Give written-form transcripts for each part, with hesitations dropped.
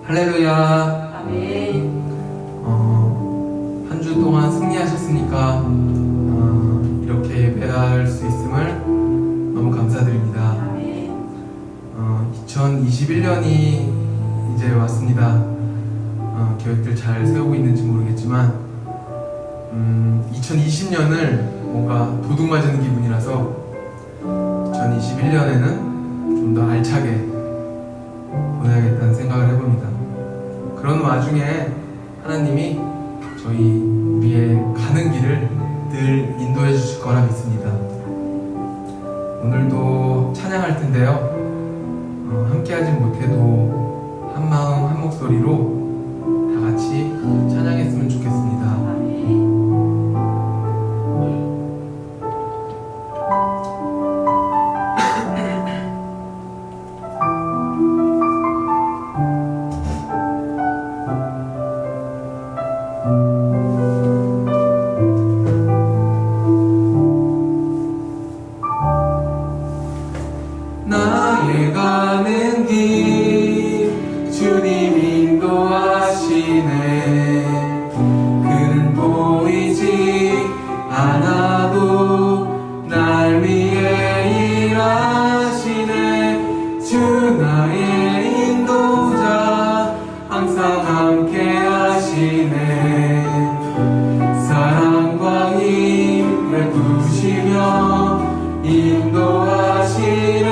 할렐루야. 아멘. 한 주 동안 승리하셨으니까 이렇게 예배할 수 있음을 너무 감사드립니다. 아멘. 2021년이 이제 왔습니다. 계획들 잘 세우고 있는지 모르겠지만 2020년을 뭔가 도둑 맞은 기분이라서 2021년에는 좀 더 알차게 보내야겠다는 생각을 해봅니다. 그런 와중에 하나님이 우리의 가는 길을 늘 인도해 주실 거라 믿습니다. 오늘도 찬양할 텐데요. 함께 하진 못해도 한 마음 한 목소리로 다 같이 찬양했으면 좋겠습니다. 나의 가는 길 주님 인도하시네. 그는 보이지 않아도 날 위해 일하시네. 주 나의 인도자 항상 함께 하시네. 사랑과 힘 베푸시며 인도하시네.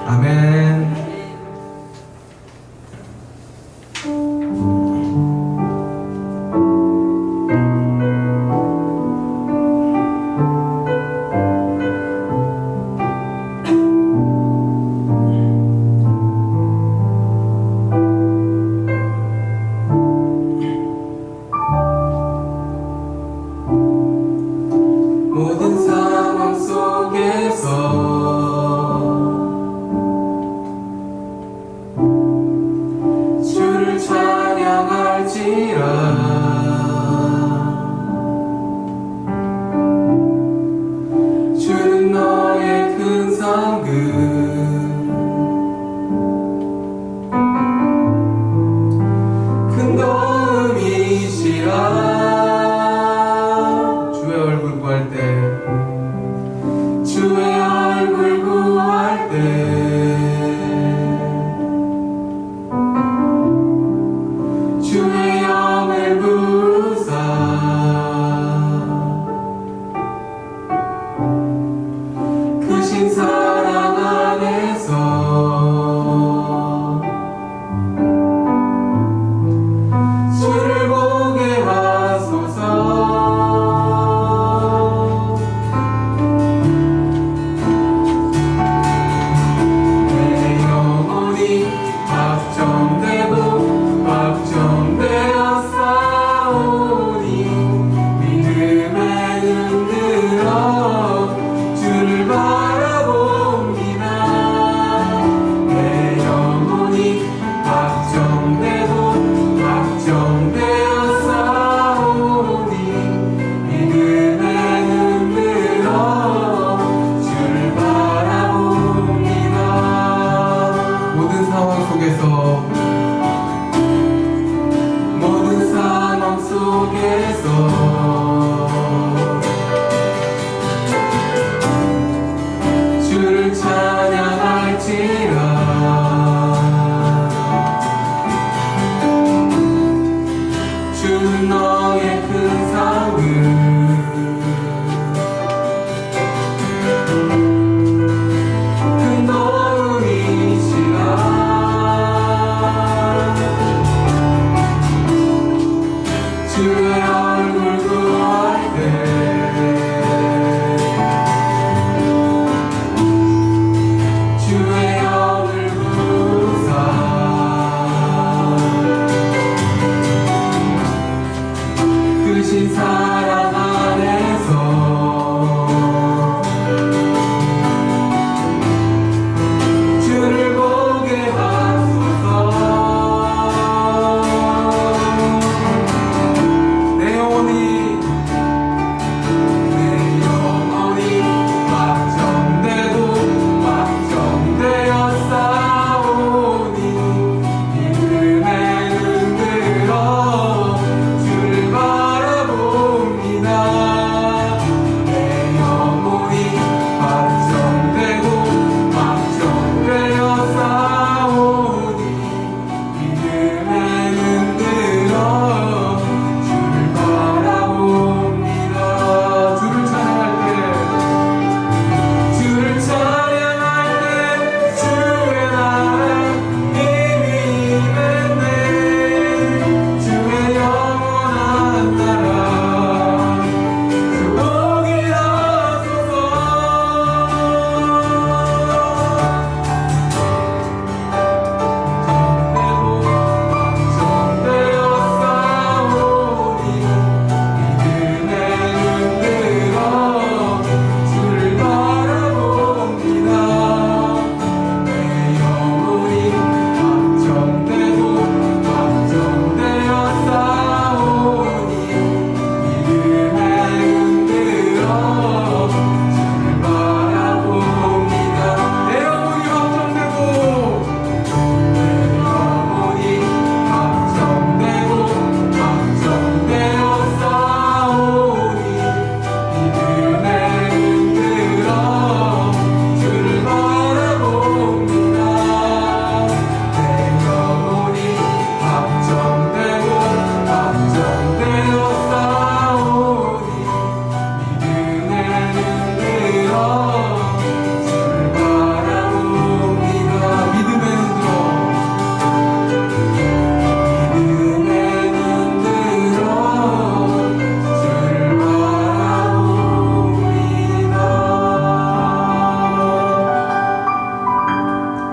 아멘. 모든 상황 속에서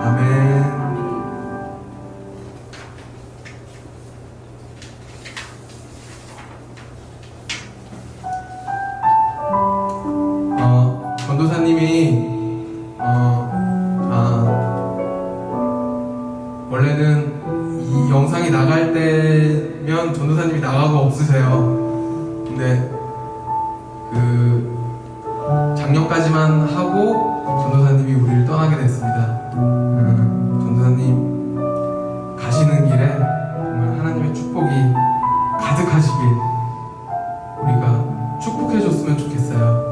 아멘. 전도사님이 원래는 이 영상이 나갈 때면 전도사님이 나가고 없으세요. 근데 작년까지만 하고 전도사님이 우리를 떠나게 됐습니다. 전도사님 가시는 길에 정말 하나님의 축복이 가득하시길 우리가 축복해줬으면 좋겠어요.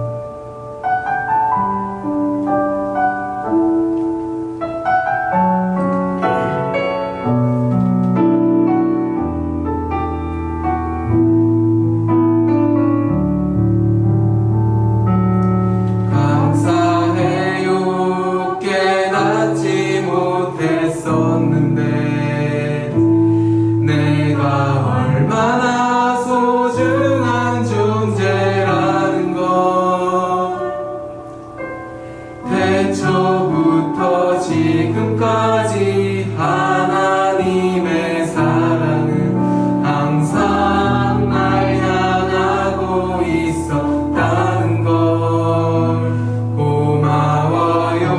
태초부터 지금까지 하나님의 사랑은 항상 날 향하고 있었다는 걸 고마워요.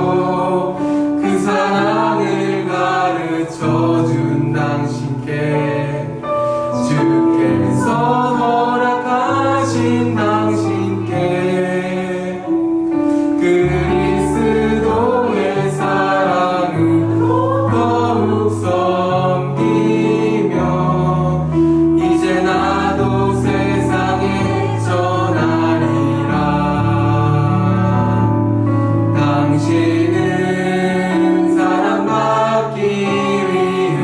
그 사랑을 가르쳐준 당신께 주께서 허락하신 당신께 그리스도의 사랑을 더욱 섬기며 이제 나도 세상에 전하리라. 당신은 사랑받기 위해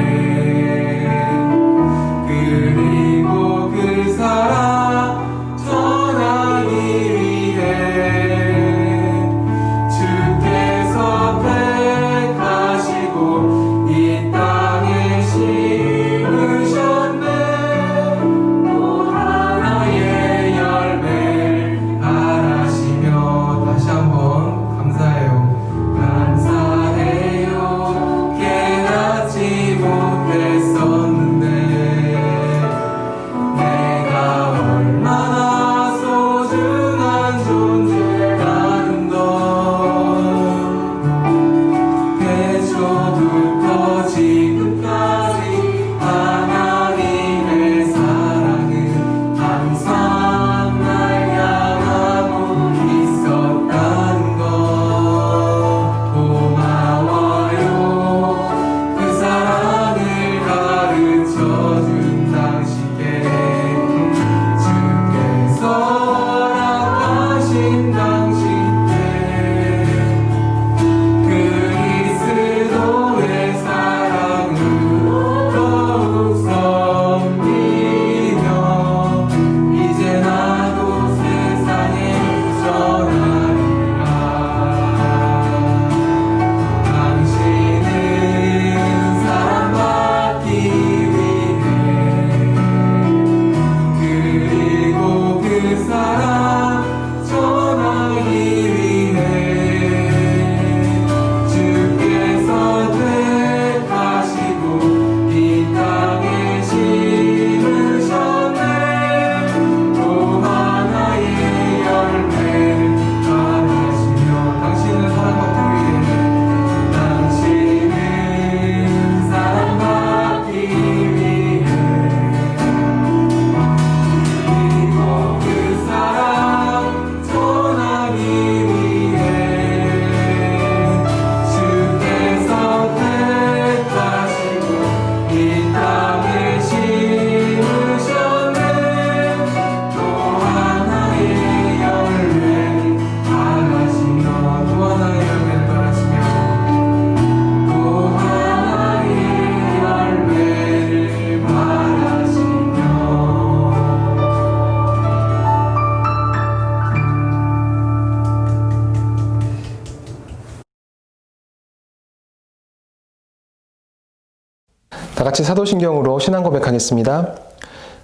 그리고 그 사랑 전하기 위해 주께서 택하시고 이 땅에 심으셨네. 또 하나의 열매를 바라시며 다시 한번 감사해요. 감사해요. 깨닫지 못했었는데 내가 얼마나 소중한 존재라는 걸 태초부터 지금까지 하나님의 사랑은 항상 날 향하고 있었다는 것 고마워요. 그 사랑을 가르쳐준 당신께 주께서 허락하신 당신께 그리스도의 사랑을 더욱 섬기며 이제 나도 세상에 전하리라. 당신은 사랑받기 위해 그리고 그 사랑 전하기 위해 주께서 택하시고 이 땅에 심으셨네. 또 하나의 열매를 바라시며 당신은 사랑받기 위해 당신은 사랑받기 위해 그리고 그 사랑 전하기 위해 주께서 택하시고 이 땅에 심으셨네. 또 하나의 열매를 바라시며 또 하나의 열매를 바라시며 또 하나의 열매를 바라시며 다 같이 사도신경으로 신앙 고백하겠습니다.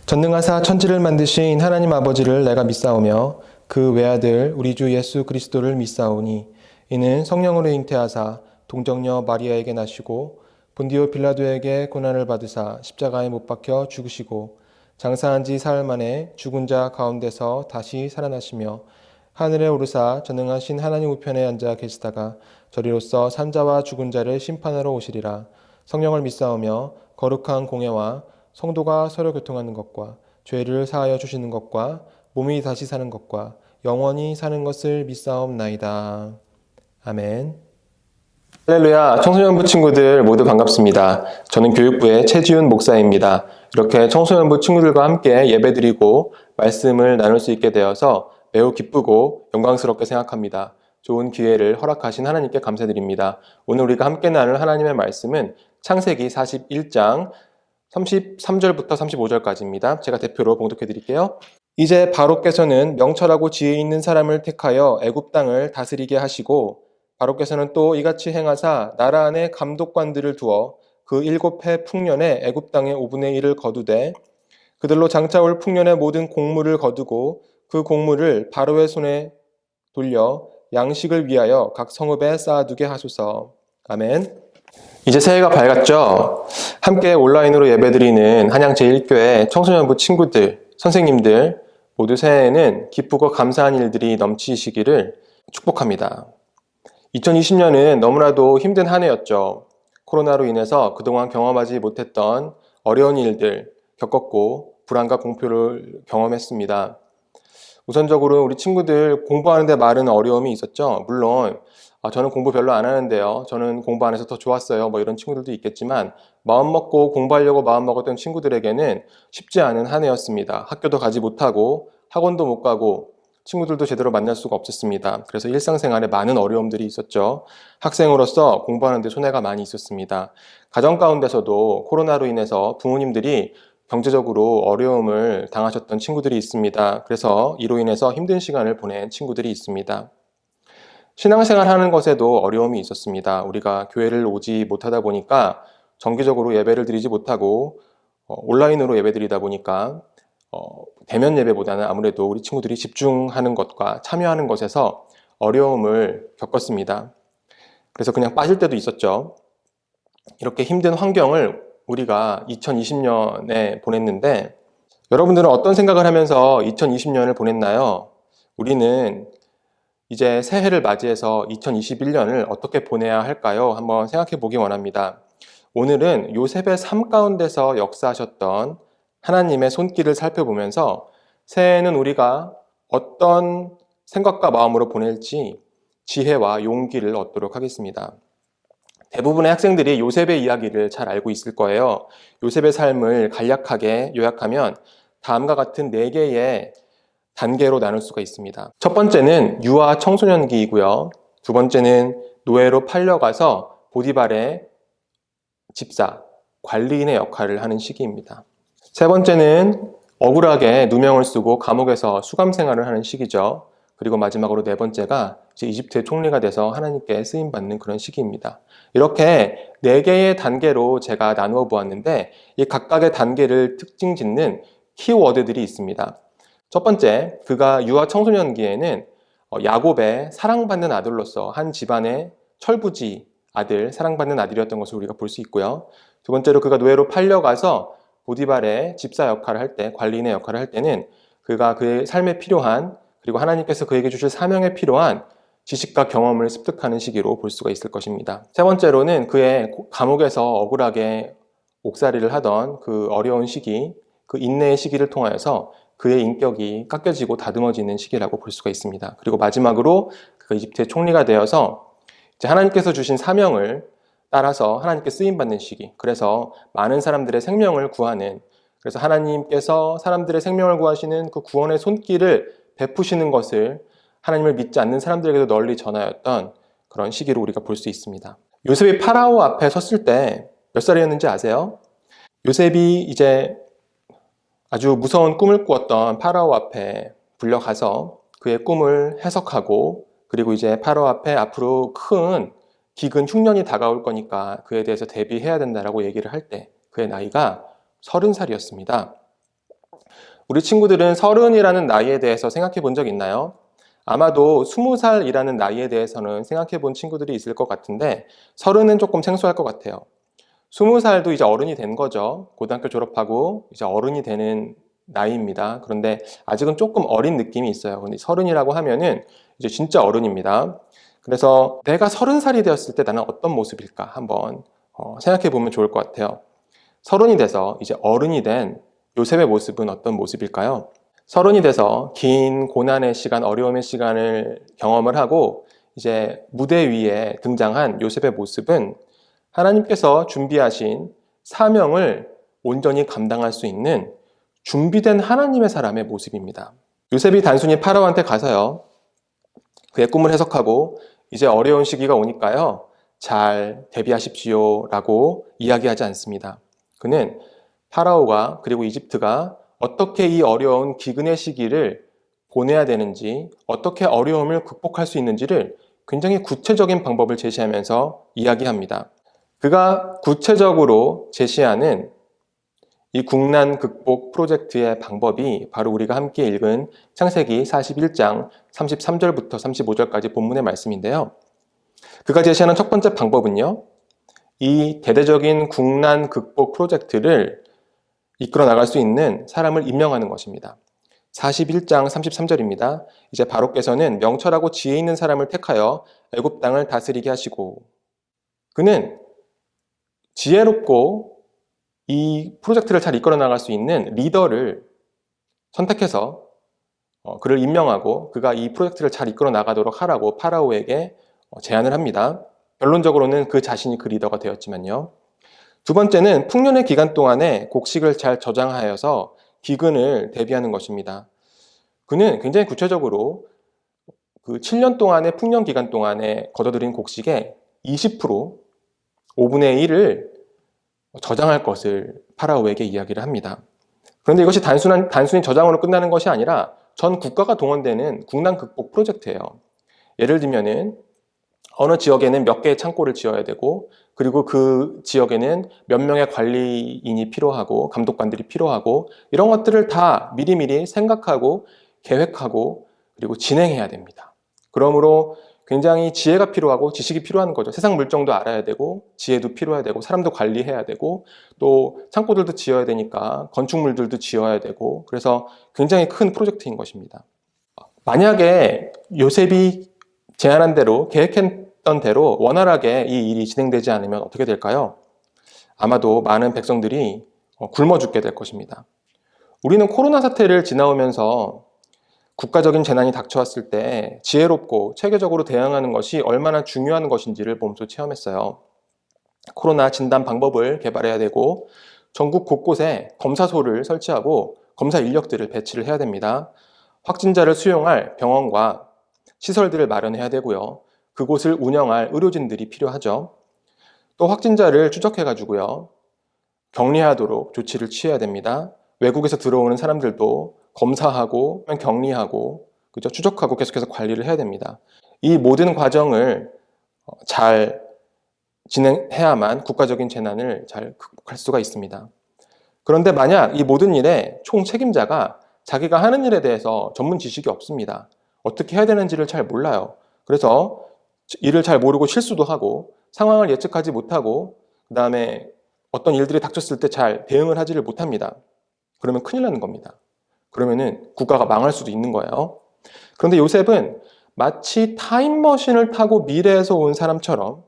전능하사 천지를 만드신 하나님 아버지를 내가 믿사오며 그 외아들 우리 주 예수 그리스도를 믿사오니 이는 성령으로 잉태하사 동정녀 마리아에게 나시고 본디오 빌라도에게 고난을 받으사 십자가에 못 박혀 죽으시고 장사한 지 사흘 만에 죽은 자 가운데서 다시 살아나시며 하늘에 오르사 전능하신 하나님 우편에 앉아 계시다가 저리로서 산자와 죽은 자를 심판하러 오시리라. 성령을 믿사오며 거룩한 공예와 성도가 서로 교통하는 것과 죄를 사하여 주시는 것과 몸이 다시 사는 것과 영원히 사는 것을 믿사옵나이다. 아멘. 할렐루야, 청소년부 친구들 모두 반갑습니다. 저는 교육부의 최지훈 목사입니다. 이렇게 청소년부 친구들과 함께 예배드리고 말씀을 나눌 수 있게 되어서 매우 기쁘고 영광스럽게 생각합니다. 좋은 기회를 허락하신 하나님께 감사드립니다. 오늘 우리가 함께 나눌 하나님의 말씀은 창세기 41장 33절부터 35절까지입니다. 제가 대표로 봉독해 드릴게요. 이제 바로께서는 명철하고 지혜 있는 사람을 택하여 애굽 땅을 다스리게 하시고 바로께서는 또 이같이 행하사 나라 안에 감독관들을 두어 그 7해 풍년에 애굽 땅의 5분의 1을 거두되 그들로 장차 올 풍년의 모든 곡물을 거두고 그 곡물을 바로의 손에 돌려 양식을 위하여 각 성읍에 쌓아두게 하소서. 아멘. 이제 새해가 밝았죠? 함께 온라인으로 예배드리는 한양 제1교회 청소년부 친구들, 선생님들 모두 새해에는 기쁘고 감사한 일들이 넘치시기를 축복합니다. 2020년은 너무나도 힘든 한 해였죠. 코로나로 인해서 그동안 경험하지 못했던 어려운 일들 겪었고 불안과 공포를 경험했습니다. 우선적으로 우리 친구들 공부하는데 많은 어려움이 있었죠. 물론 저는 공부 별로 안 하는데요. 저는 공부 안 해서 더 좋았어요. 이런 친구들도 있겠지만 마음 먹고 공부하려고 마음 먹었던 친구들에게는 쉽지 않은 한 해였습니다. 학교도 가지 못하고 학원도 못 가고 친구들도 제대로 만날 수가 없었습니다. 그래서 일상생활에 많은 어려움들이 있었죠. 학생으로서 공부하는 데 손해가 많이 있었습니다. 가정 가운데서도 코로나로 인해서 부모님들이 경제적으로 어려움을 당하셨던 친구들이 있습니다. 그래서 이로 인해서 힘든 시간을 보낸 친구들이 있습니다. 신앙생활 하는 것에도 어려움이 있었습니다. 우리가 교회를 오지 못하다 보니까 정기적으로 예배를 드리지 못하고 온라인으로 예배드리다 보니까 대면 예배보다는 아무래도 우리 친구들이 집중하는 것과 참여하는 것에서 어려움을 겪었습니다. 그래서 그냥 빠질 때도 있었죠. 이렇게 힘든 환경을 우리가 2020년에 보냈는데 여러분들은 어떤 생각을 하면서 2020년을 보냈나요? 우리는 이제 새해를 맞이해서 2021년을 어떻게 보내야 할까요? 한번 생각해 보기 원합니다. 오늘은 요셉의 삶 가운데서 역사하셨던 하나님의 손길을 살펴보면서 새해에는 우리가 어떤 생각과 마음으로 보낼지 지혜와 용기를 얻도록 하겠습니다. 대부분의 학생들이 요셉의 이야기를 잘 알고 있을 거예요. 요셉의 삶을 간략하게 요약하면 다음과 같은 4개의 단계로 나눌 수가 있습니다. 첫 번째는 유아 청소년기이고요. 두 번째는 노예로 팔려가서 보디발의 집사, 관리인의 역할을 하는 시기입니다. 세 번째는 억울하게 누명을 쓰고 감옥에서 수감 생활을 하는 시기죠. 그리고 마지막으로 네 번째가 이제 이집트의 총리가 돼서 하나님께 쓰임받는 그런 시기입니다. 이렇게 4개의 단계로 제가 나누어 보았는데 이 각각의 단계를 특징 짓는 키워드들이 있습니다. 첫 번째, 그가 유아 청소년기에는 야곱의 사랑받는 아들로서 한 집안의 철부지 아들, 사랑받는 아들이었던 것을 우리가 볼 수 있고요. 두 번째로 그가 노예로 팔려가서 보디발의 집사 역할을 할 때, 관리인의 역할을 할 때는 그가 그의 삶에 필요한 그리고 하나님께서 그에게 주실 사명에 필요한 지식과 경험을 습득하는 시기로 볼 수가 있을 것입니다. 세 번째로는 그의 감옥에서 억울하게 옥살이를 하던 그 어려운 시기, 그 인내의 시기를 통하여서 그의 인격이 깎여지고 다듬어지는 시기라고 볼 수가 있습니다. 그리고 마지막으로 그가 이집트의 총리가 되어서 이제 하나님께서 주신 사명을 따라서 하나님께 쓰임받는 시기, 그래서 많은 사람들의 생명을 구하는, 그래서 하나님께서 사람들의 생명을 구하시는 그 구원의 손길을 베푸시는 것을 하나님을 믿지 않는 사람들에게도 널리 전하였던 그런 시기로 우리가 볼 수 있습니다. 요셉이 파라오 앞에 섰을 때 몇 살이었는지 아세요? 요셉이 이제 아주 무서운 꿈을 꾸었던 파라오 앞에 불려가서 그의 꿈을 해석하고 그리고 이제 파라오 앞에 앞으로 큰 기근 흉년이 다가올 거니까 그에 대해서 대비해야 된다라고 얘기를 할 때 그의 나이가 30살이었습니다. 우리 친구들은 30이라는 나이에 대해서 생각해 본 적 있나요? 아마도 20살이라는 나이에 대해서는 생각해 본 친구들이 있을 것 같은데 30은 조금 생소할 것 같아요. 20살도 이제 어른이 된 거죠. 고등학교 졸업하고 이제 어른이 되는 나이입니다. 그런데 아직은 조금 어린 느낌이 있어요. 근데 30이라고 하면은 이제 진짜 어른입니다. 그래서 내가 30살이 되었을 때 나는 어떤 모습일까 한번 생각해 보면 좋을 것 같아요. 30이 돼서 이제 어른이 된 요셉의 모습은 어떤 모습일까요? 30이 돼서 긴 고난의 시간, 어려움의 시간을 경험을 하고 이제 무대 위에 등장한 요셉의 모습은 하나님께서 준비하신 사명을 온전히 감당할 수 있는 준비된 하나님의 사람의 모습입니다. 요셉이 단순히 파라오한테 가서요, 그의 꿈을 해석하고 이제 어려운 시기가 오니까요, 잘 대비하십시오 라고 이야기하지 않습니다. 그는 파라오가 그리고 이집트가 어떻게 이 어려운 기근의 시기를 보내야 되는지, 어떻게 어려움을 극복할 수 있는지를 굉장히 구체적인 방법을 제시하면서 이야기합니다. 그가 구체적으로 제시하는 이 국난 극복 프로젝트의 방법이 바로 우리가 함께 읽은 창세기 41장 33절부터 35절까지 본문의 말씀인데요. 그가 제시하는 첫 번째 방법은요, 이 대대적인 국난 극복 프로젝트를 이끌어 나갈 수 있는 사람을 임명하는 것입니다. 41장 33절입니다. 이제 바로께서는 명철하고 지혜 있는 사람을 택하여 애굽 땅을 다스리게 하시고, 그는 지혜롭고 이 프로젝트를 잘 이끌어 나갈 수 있는 리더를 선택해서 그를 임명하고 그가 이 프로젝트를 잘 이끌어 나가도록 하라고 파라오에게 제안을 합니다. 결론적으로는 그 자신이 그 리더가 되었지만요. 두 번째는 풍년의 기간 동안에 곡식을 잘 저장하여서 기근을 대비하는 것입니다. 그는 굉장히 구체적으로 그 7년 동안의 풍년 기간 동안에 거둬들인 곡식의 20%, 5분의 1을 저장할 것을 파라오에게 이야기를 합니다. 그런데 이것이 단순히 저장으로 끝나는 것이 아니라 전 국가가 동원되는 국난 극복 프로젝트예요. 예를 들면은 어느 지역에는 몇 개의 창고를 지어야 되고, 그리고 그 지역에는 몇 명의 관리인이 필요하고 감독관들이 필요하고, 이런 것들을 다 미리미리 생각하고 계획하고 그리고 진행해야 됩니다. 그러므로 굉장히 지혜가 필요하고 지식이 필요한 거죠. 세상 물정도 알아야 되고 지혜도 필요해야 되고 사람도 관리해야 되고 또 창고들도 지어야 되니까 건축물들도 지어야 되고, 그래서 굉장히 큰 프로젝트인 것입니다. 만약에 요셉이 제안한 대로, 계획했던 대로 원활하게 이 일이 진행되지 않으면 어떻게 될까요? 아마도 많은 백성들이 굶어 죽게 될 것입니다. 우리는 코로나 사태를 지나오면서 국가적인 재난이 닥쳐왔을 때 지혜롭고 체계적으로 대응하는 것이 얼마나 중요한 것인지를 몸소 체험했어요. 코로나 진단 방법을 개발해야 되고 전국 곳곳에 검사소를 설치하고 검사 인력들을 배치를 해야 됩니다. 확진자를 수용할 병원과 시설들을 마련해야 되고요. 그곳을 운영할 의료진들이 필요하죠. 또 확진자를 추적해가지고요, 격리하도록 조치를 취해야 됩니다. 외국에서 들어오는 사람들도 검사하고 격리하고 그죠? 추적하고 계속해서 관리를 해야 됩니다. 이 모든 과정을 잘 진행해야만 국가적인 재난을 잘 극복할 수가 있습니다. 그런데 만약 이 모든 일의 총 책임자가 자기가 하는 일에 대해서 전문 지식이 없습니다. 어떻게 해야 되는지를 잘 몰라요. 그래서 일을 잘 모르고 실수도 하고 상황을 예측하지 못하고 그 다음에 어떤 일들이 닥쳤을 때 잘 대응을 하지를 못합니다. 그러면 큰일 나는 겁니다. 그러면은 국가가 망할 수도 있는 거예요. 그런데 요셉은 마치 타임머신을 타고 미래에서 온 사람처럼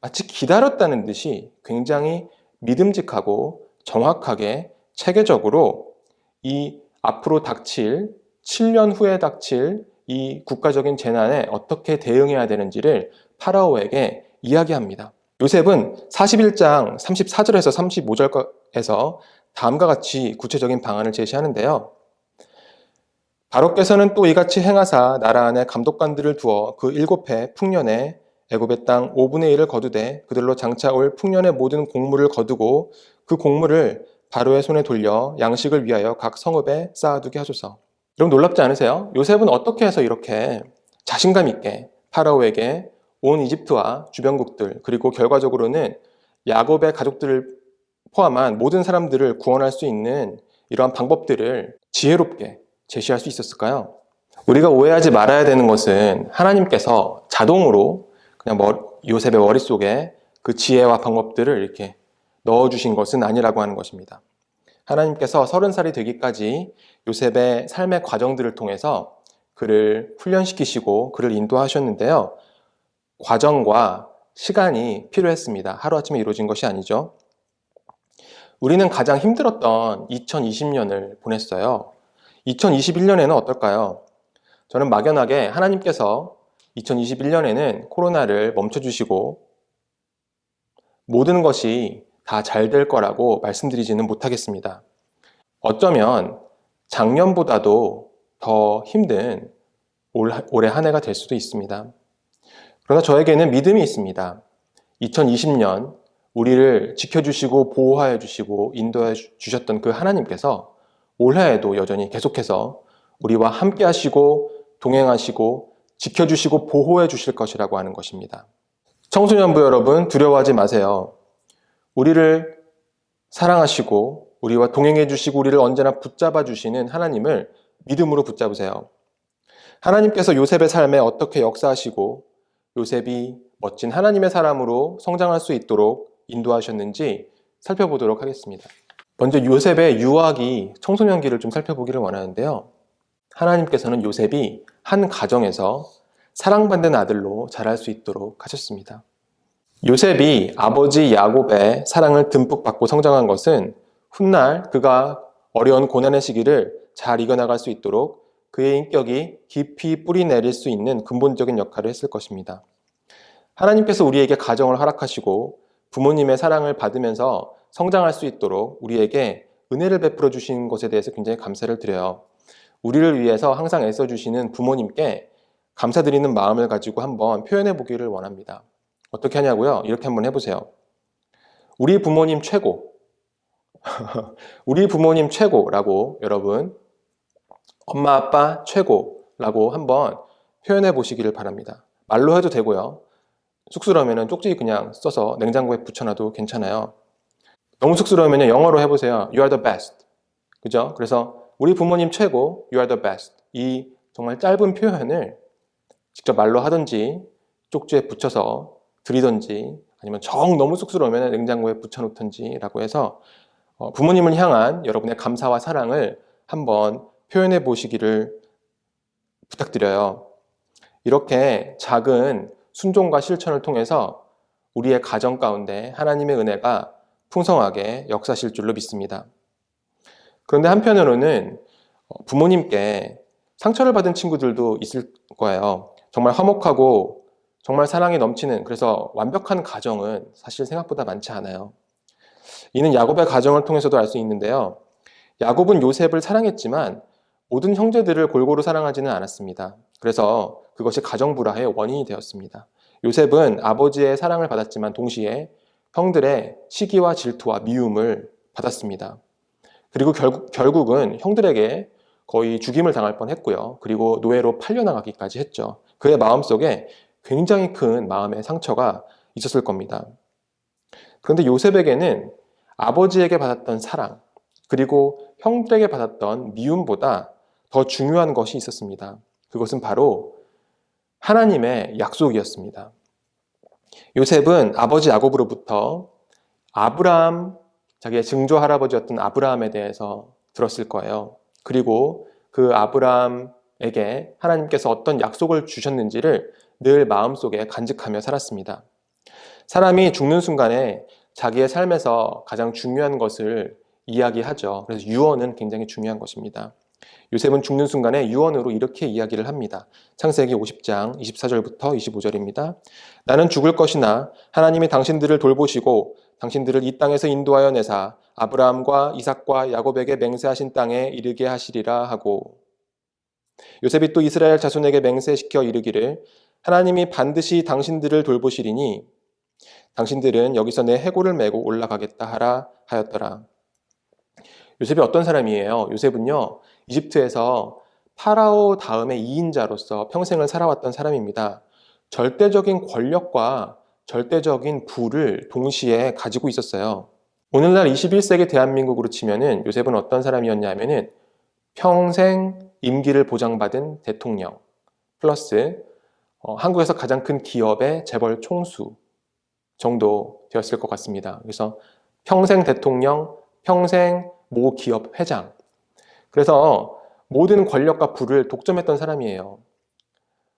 마치 기다렸다는 듯이 굉장히 믿음직하고 정확하게 체계적으로 이 앞으로 닥칠 7년 후에 닥칠 이 국가적인 재난에 어떻게 대응해야 되는지를 파라오에게 이야기합니다. 요셉은 41장 34절에서 35절에서 다음과 같이 구체적인 방안을 제시하는데요. 바로께서는 또 이같이 행하사 나라 안에 감독관들을 두어 그 7해 풍년에 애굽의 땅 5분의 1을 거두되 그들로 장차 올 풍년의 모든 곡물을 거두고 그 곡물을 바로의 손에 돌려 양식을 위하여 각 성읍에 쌓아두게 하소서. 여러분 놀랍지 않으세요? 요셉은 어떻게 해서 이렇게 자신감 있게 파라오에게 온 이집트와 주변국들, 그리고 결과적으로는 야곱의 가족들을 포함한 모든 사람들을 구원할 수 있는 이러한 방법들을 지혜롭게 제시할 수 있었을까요? 우리가 오해하지 말아야 되는 것은 하나님께서 자동으로 그냥 요셉의 머릿속에 그 지혜와 방법들을 이렇게 넣어주신 것은 아니라고 하는 것입니다. 하나님께서 30살이 되기까지 요셉의 삶의 과정들을 통해서 그를 훈련시키시고 그를 인도하셨는데요. 과정과 시간이 필요했습니다. 하루아침에 이루어진 것이 아니죠. 우리는 가장 힘들었던 2020년을 보냈어요. 2021년에는 어떨까요? 저는 막연하게 하나님께서 2021년에는 코로나를 멈춰주시고 모든 것이 다 잘 될 거라고 말씀드리지는 못하겠습니다. 어쩌면 작년보다도 더 힘든 올해 한 해가 될 수도 있습니다. 그러나 저에게는 믿음이 있습니다. 2020년 우리를 지켜주시고 보호하여 주시고 인도해 주셨던 그 하나님께서 올해에도 여전히 계속해서 우리와 함께 하시고 동행하시고 지켜주시고 보호해 주실 것이라고 하는 것입니다. 청소년부 여러분, 두려워하지 마세요. 우리를 사랑하시고 우리와 동행해 주시고 우리를 언제나 붙잡아 주시는 하나님을 믿음으로 붙잡으세요. 하나님께서 요셉의 삶에 어떻게 역사하시고 요셉이 멋진 하나님의 사람으로 성장할 수 있도록 인도하셨는지 살펴보도록 하겠습니다. 먼저 요셉의 유아기, 청소년기를 좀 살펴보기를 원하는데요. 하나님께서는 요셉이 한 가정에서 사랑받는 아들로 자랄 수 있도록 하셨습니다. 요셉이 아버지 야곱의 사랑을 듬뿍 받고 성장한 것은 훗날 그가 어려운 고난의 시기를 잘 이겨나갈 수 있도록 그의 인격이 깊이 뿌리 내릴 수 있는 근본적인 역할을 했을 것입니다. 하나님께서 우리에게 가정을 허락하시고 부모님의 사랑을 받으면서 성장할 수 있도록 우리에게 은혜를 베풀어 주신 것에 대해서 굉장히 감사를 드려요. 우리를 위해서 항상 애써주시는 부모님께 감사드리는 마음을 가지고 한번 표현해 보기를 원합니다. 어떻게 하냐고요? 이렇게 한번 해보세요. 우리 부모님 최고. 우리 부모님 최고라고 여러분, 엄마 아빠 최고라고 한번 표현해 보시기를 바랍니다. 말로 해도 되고요. 쑥스러우면 쪽지 그냥 써서 냉장고에 붙여놔도 괜찮아요. 너무 쑥스러우면 영어로 해보세요. You are the best. 그죠? 그래서 우리 부모님 최고, You are the best. 이 정말 짧은 표현을 직접 말로 하든지 쪽지에 붙여서 드리든지 아니면 정 너무 쑥스러우면 냉장고에 붙여놓든지 라고 해서 부모님을 향한 여러분의 감사와 사랑을 한번 표현해 보시기를 부탁드려요. 이렇게 작은 순종과 실천을 통해서 우리의 가정 가운데 하나님의 은혜가 풍성하게 역사하실 줄로 믿습니다. 그런데 한편으로는 부모님께 상처를 받은 친구들도 있을 거예요. 정말 화목하고 정말 사랑이 넘치는, 그래서 완벽한 가정은 사실 생각보다 많지 않아요. 이는 야곱의 가정을 통해서도 알 수 있는데요. 야곱은 요셉을 사랑했지만 모든 형제들을 골고루 사랑하지는 않았습니다. 그래서 그것이 가정 불화의 원인이 되었습니다. 요셉은 아버지의 사랑을 받았지만 동시에 형들의 시기와 질투와 미움을 받았습니다. 그리고 결국은 형들에게 거의 죽임을 당할 뻔했고요. 그리고 노예로 팔려나가기까지 했죠. 그의 마음속에 굉장히 큰 마음의 상처가 있었을 겁니다. 그런데 요셉에게는 아버지에게 받았던 사랑, 그리고 형들에게 받았던 미움보다 더 중요한 것이 있었습니다. 그것은 바로 하나님의 약속이었습니다. 요셉은 아버지 야곱으로부터 아브라함, 자기의 증조 할아버지였던 아브라함에 대해서 들었을 거예요. 그리고 그 아브라함에게 하나님께서 어떤 약속을 주셨는지를 늘 마음속에 간직하며 살았습니다. 사람이 죽는 순간에 자기의 삶에서 가장 중요한 것을 이야기하죠. 그래서 유언은 굉장히 중요한 것입니다. 요셉은 죽는 순간에 유언으로 이렇게 이야기를 합니다. 창세기 50장 24절부터 25절입니다. 나는 죽을 것이나 하나님이 당신들을 돌보시고 당신들을 이 땅에서 인도하여 내사 아브라함과 이삭과 야곱에게 맹세하신 땅에 이르게 하시리라 하고, 요셉이 또 이스라엘 자손에게 맹세시켜 이르기를 하나님이 반드시 당신들을 돌보시리니 당신들은 여기서 내 해골을 메고 올라가겠다 하라 하였더라. 요셉이 어떤 사람이에요? 요셉은요, 이집트에서 파라오 다음의 2인자로서 평생을 살아왔던 사람입니다. 절대적인 권력과 절대적인 부를 동시에 가지고 있었어요. 오늘날 21세기 대한민국으로 치면은 요셉은 어떤 사람이었냐면은 평생 임기를 보장받은 대통령 플러스 한국에서 가장 큰 기업의 재벌 총수 정도 되었을 것 같습니다. 그래서 평생 대통령, 평생 모 기업 회장. 그래서 모든 권력과 부를 독점했던 사람이에요.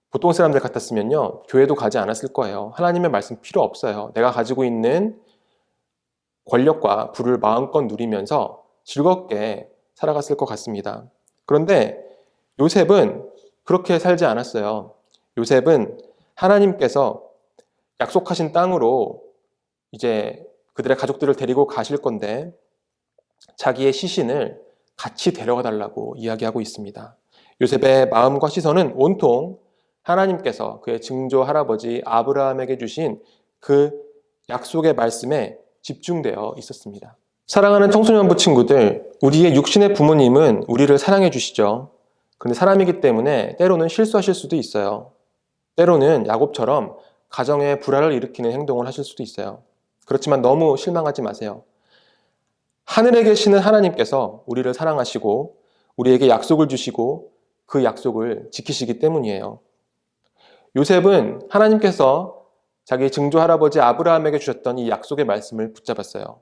보통 사람들 같았으면요, 교회도 가지 않았을 거예요. 하나님의 말씀 필요 없어요. 내가 가지고 있는 권력과 부를 마음껏 누리면서 즐겁게 살아갔을 것 같습니다. 그런데 요셉은 그렇게 살지 않았어요. 요셉은 하나님께서 약속하신 땅으로 이제 그들의 가족들을 데리고 가실 건데 자기의 시신을 같이 데려가 달라고 이야기하고 있습니다. 요셉의 마음과 시선은 온통 하나님께서 그의 증조 할아버지 아브라함에게 주신 그 약속의 말씀에 집중되어 있었습니다. 사랑하는 청소년부 친구들, 우리의 육신의 부모님은 우리를 사랑해 주시죠. 그런데 사람이기 때문에 때로는 실수하실 수도 있어요. 때로는 야곱처럼 가정에 불화를 일으키는 행동을 하실 수도 있어요. 그렇지만 너무 실망하지 마세요. 하늘에 계시는 하나님께서 우리를 사랑하시고 우리에게 약속을 주시고 그 약속을 지키시기 때문이에요. 요셉은 하나님께서 자기 증조 할아버지 아브라함에게 주셨던 이 약속의 말씀을 붙잡았어요.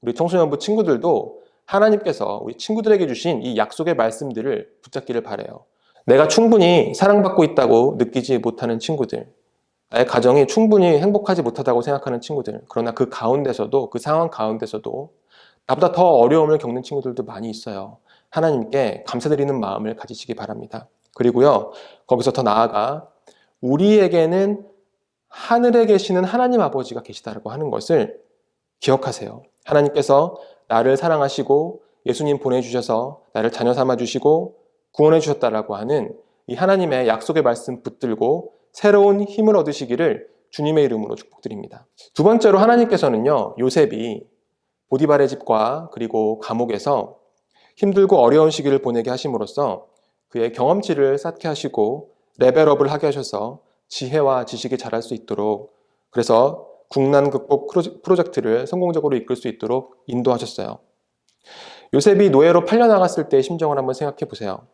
우리 청소년부 친구들도 하나님께서 우리 친구들에게 주신 이 약속의 말씀들을 붙잡기를 바라요. 내가 충분히 사랑받고 있다고 느끼지 못하는 친구들, 나의 가정이 충분히 행복하지 못하다고 생각하는 친구들, 그러나 그 가운데서도, 그 상황 가운데서도 나보다 더 어려움을 겪는 친구들도 많이 있어요. 하나님께 감사드리는 마음을 가지시기 바랍니다. 그리고요, 거기서 더 나아가 우리에게는 하늘에 계시는 하나님 아버지가 계시다고 하는 것을 기억하세요. 하나님께서 나를 사랑하시고 예수님 보내주셔서 나를 자녀 삼아주시고 구원해 주셨다라고 하는 이 하나님의 약속의 말씀 붙들고 새로운 힘을 얻으시기를 주님의 이름으로 축복드립니다. 두 번째로 하나님께서는요, 요셉이 보디발의 집과 그리고 감옥에서 힘들고 어려운 시기를 보내게 하심으로써 그의 경험치를 쌓게 하시고 레벨업을 하게 하셔서 지혜와 지식이 자랄 수 있도록, 그래서 국난 극복 프로젝트를 성공적으로 이끌 수 있도록 인도하셨어요. 요셉이 노예로 팔려나갔을 때의 심정을 한번 생각해 보세요.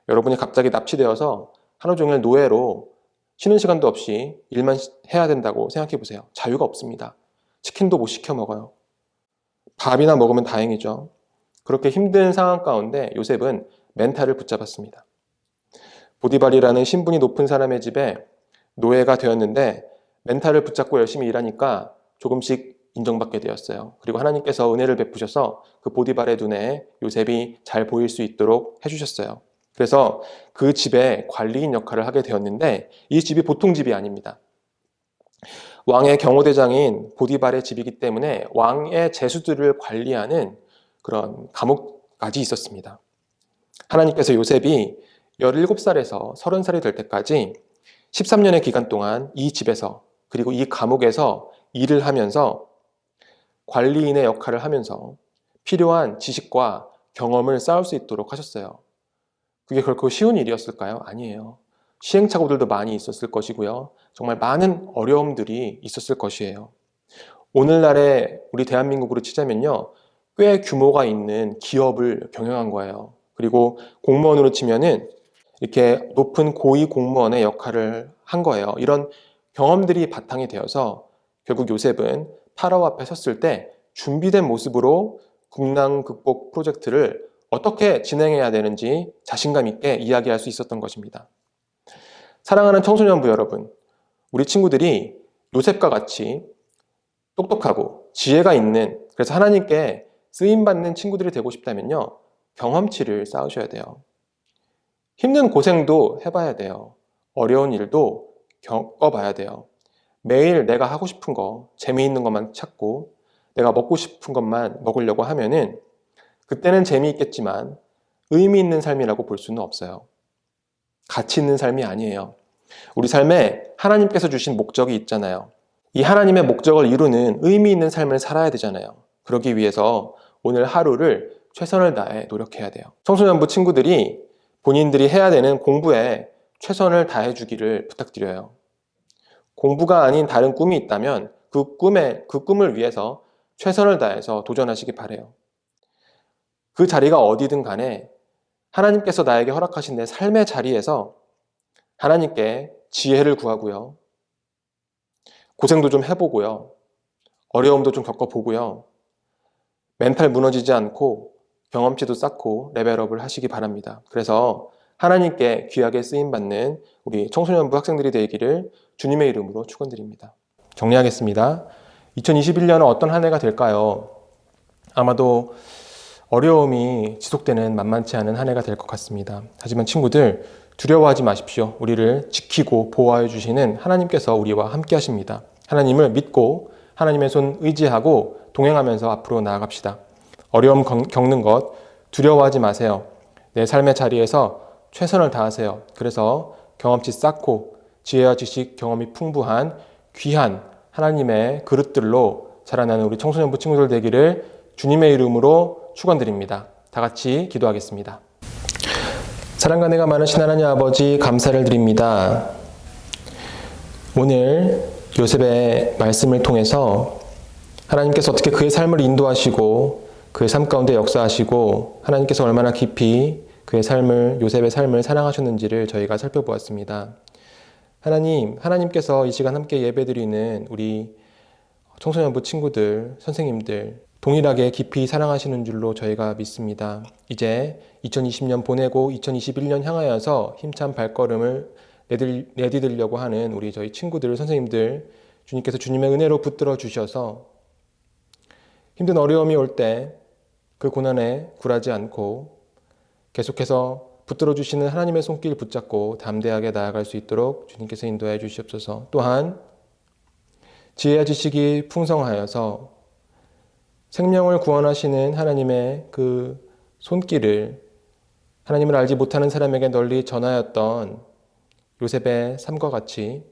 여러분이 갑자기 납치되어서 하루 종일 노예로 쉬는 시간도 없이 일만 해야 된다고 생각해 보세요. 자유가 없습니다. 치킨도 못 시켜 먹어요. 밥이나 먹으면 다행이죠. 그렇게 힘든 상황 가운데 요셉은 멘탈을 붙잡았습니다. 보디발이라는 신분이 높은 사람의 집에 노예가 되었는데 멘탈을 붙잡고 열심히 일하니까 조금씩 인정받게 되었어요. 그리고 하나님께서 은혜를 베푸셔서 그 보디발의 눈에 요셉이 잘 보일 수 있도록 해주셨어요. 그래서 그 집의 관리인 역할을 하게 되었는데 이 집이 보통 집이 아닙니다. 왕의 경호대장인 보디발의 집이기 때문에 왕의 제수들을 관리하는 그런 감옥까지 있었습니다. 하나님께서 요셉이 17살에서 30살이 될 때까지 13년의 기간 동안 이 집에서 그리고 이 감옥에서 일을 하면서 관리인의 역할을 하면서 필요한 지식과 경험을 쌓을 수 있도록 하셨어요. 그게 결코 쉬운 일이었을까요? 아니에요. 시행착오들도 많이 있었을 것이고요. 정말 많은 어려움들이 있었을 것이에요. 오늘날의 우리 대한민국으로 치자면요, 꽤 규모가 있는 기업을 경영한 거예요. 그리고 공무원으로 치면은 이렇게 높은 고위 공무원의 역할을 한 거예요. 이런 경험들이 바탕이 되어서 결국 요셉은 파라오 앞에 섰을 때 준비된 모습으로 국난 극복 프로젝트를 어떻게 진행해야 되는지 자신감 있게 이야기할 수 있었던 것입니다. 사랑하는 청소년부 여러분, 우리 친구들이 요셉과 같이 똑똑하고 지혜가 있는, 그래서 하나님께 쓰임받는 친구들이 되고 싶다면요, 경험치를 쌓으셔야 돼요. 힘든 고생도 해봐야 돼요. 어려운 일도 겪어봐야 돼요. 매일 내가 하고 싶은 거, 재미있는 것만 찾고 내가 먹고 싶은 것만 먹으려고 하면은 그때는 재미있겠지만 의미 있는 삶이라고 볼 수는 없어요. 가치 있는 삶이 아니에요. 우리 삶에 하나님께서 주신 목적이 있잖아요. 이 하나님의 목적을 이루는 의미 있는 삶을 살아야 되잖아요. 그러기 위해서 오늘 하루를 최선을 다해 노력해야 돼요. 청소년부 친구들이 본인들이 해야 되는 공부에 최선을 다해 주기를 부탁드려요. 공부가 아닌 다른 꿈이 있다면 그 꿈을 위해서 최선을 다해서 도전하시기 바라요. 그 자리가 어디든 간에 하나님께서 나에게 허락하신 내 삶의 자리에서 하나님께 지혜를 구하고요. 고생도 좀 해보고요. 어려움도 좀 겪어보고요. 멘탈 무너지지 않고 경험치도 쌓고 레벨업을 하시기 바랍니다. 그래서 하나님께 귀하게 쓰임받는 우리 청소년부 학생들이 되기를 주님의 이름으로 축원드립니다. 정리하겠습니다. 2021년은 어떤 한 해가 될까요? 아마도 어려움이 지속되는 만만치 않은 한 해가 될 것 같습니다. 하지만 친구들, 두려워하지 마십시오. 우리를 지키고 보호해 주시는 하나님께서 우리와 함께 하십니다. 하나님을 믿고 하나님의 손 의지하고 동행하면서 앞으로 나아갑시다. 어려움 겪는 것 두려워하지 마세요. 내 삶의 자리에서 최선을 다하세요. 그래서 경험치 쌓고 지혜와 지식, 경험이 풍부한 귀한 하나님의 그릇들로 자라나는 우리 청소년부 친구들 되기를 주님의 이름으로 축원드립니다. 다 같이 기도하겠습니다. 사랑과 은혜가 많으신 하나님 아버지 감사를 드립니다. 오늘 요셉의 말씀을 통해서 하나님께서 어떻게 그의 삶을 인도하시고 그의 삶 가운데 역사하시고 하나님께서 얼마나 깊이 그의 삶을, 요셉의 삶을 사랑하셨는지를 저희가 살펴보았습니다. 하나님께서 이 시간 함께 예배드리는 우리 청소년부 친구들, 선생님들 동일하게 깊이 사랑하시는 줄로 저희가 믿습니다. 이제 2020년 보내고 2021년 향하여서 힘찬 발걸음을 내디디려고 하는 우리 저희 친구들, 선생님들 주님께서 주님의 은혜로 붙들어 주셔서 힘든 어려움이 올 때 그 고난에 굴하지 않고 계속해서 붙들어 주시는 하나님의 손길 붙잡고 담대하게 나아갈 수 있도록 주님께서 인도해 주시옵소서. 또한 지혜와 지식이 풍성하여서 생명을 구원하시는 하나님의 그 손길을 하나님을 알지 못하는 사람에게 널리 전하였던 요셉의 삶과 같이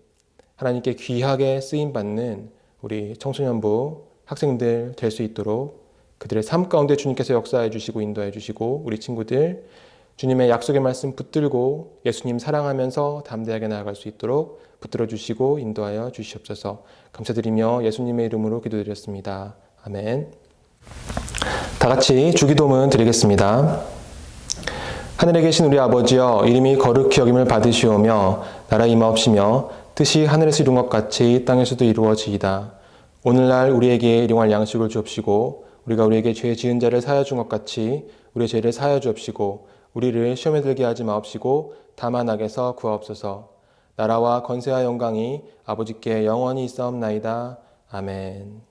하나님께 귀하게 쓰임받는 우리 청소년부 학생들 될 수 있도록 그들의 삶 가운데 주님께서 역사해 주시고 인도해 주시고 우리 친구들 주님의 약속의 말씀 붙들고 예수님 사랑하면서 담대하게 나아갈 수 있도록 붙들어 주시고 인도하여 주시옵소서. 감사드리며 예수님의 이름으로 기도드렸습니다. 아멘. 다 같이 주기도문 드리겠습니다. 하늘에 계신 우리 아버지여, 이름이 거룩히 여김을 받으시오며 나라 임하옵시며 뜻이 하늘에서 이룬 것 같이 땅에서도 이루어지이다. 오늘날 우리에게 일용할 양식을 주옵시고 우리가 우리에게 죄 지은 자를 사하여 준 것 같이 우리의 죄를 사하여 주옵시고 우리를 시험에 들게 하지 마옵시고 다만 악에서 구하옵소서. 나라와 권세와 영광이 아버지께 영원히 있사옵나이다. 아멘.